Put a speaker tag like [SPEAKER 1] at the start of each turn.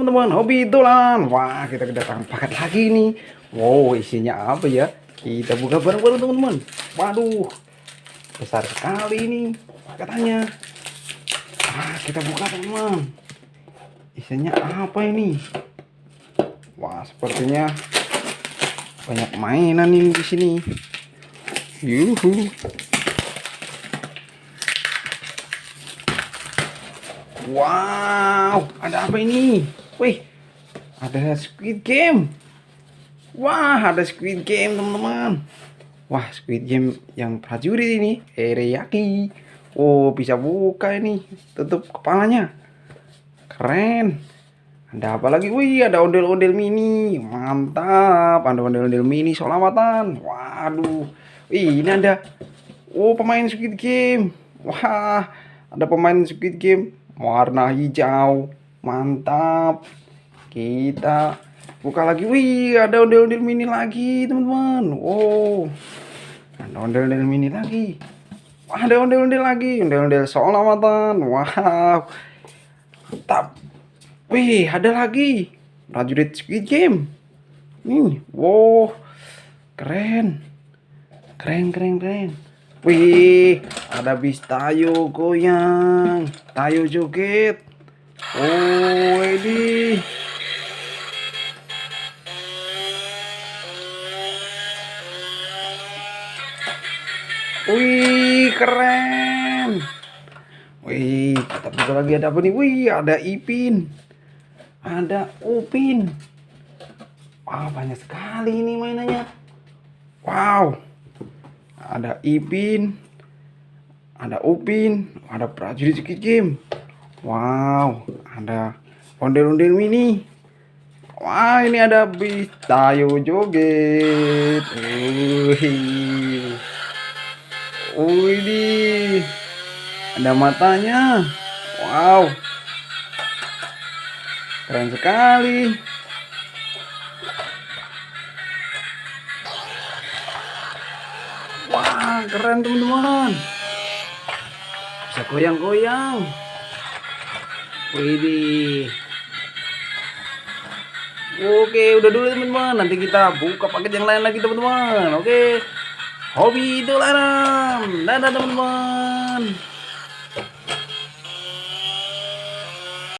[SPEAKER 1] teman-teman, hobi dolan. Wah, kita kedatangan paket lagi nih. Wow, isinya apa ya? Kita buka bareng-bareng teman-teman. Waduh, besar sekali ini paketannya. Kita buka teman-teman. Isinya apa ini? Wah, sepertinya banyak mainan ini di sini. Yuhu. Wow, ada apa ini? Wih, ada Squid Game. Wah, ada Squid Game teman-teman. Wah, Squid Game yang prajurit ini, teriyaki. Oh, bisa buka ini, tutup kepalanya. Keren. Ada apa lagi? Wih, ada ondel-ondel mini. Mantap, ada ondel-ondel mini selamatan. Waduh. Wih, ini ada. Oh, pemain Squid Game. Wah, ada pemain Squid Game warna hijau. Mantap. Kita buka lagi. Wih, ada ondel-ondel mini lagi, teman-teman. Oh, ada ondel-ondel mini lagi. Wah, ada ondel-ondel lagi. Ondel-ondel selamatan. Wow. Mantap. Wih, ada lagi. Prajurit Squid Game. Nih, wow. Keren. Keren. Wih, ada bis Tayo goyang, Tayo joget. Oh, ini. Wih, keren. Wih, kita buka lagi, ada apa nih? Wih, ada Ipin. Ada Upin. Wah, banyak sekali ini mainannya. Wow. Ada Ipin, ada Upin, ada prajurit Squid Game. Wow, ada ondel-ondel mini. Wah, ini ada bis Tayo joget. Ini ada matanya. Wow, keren sekali. Wah, keren teman-teman. Bisa goyang-goyang. Widih. Oke, udah dulu teman-teman. Nanti kita buka paket yang lain lagi teman-teman. Oke. Hobi dolanan. Dadah teman-teman.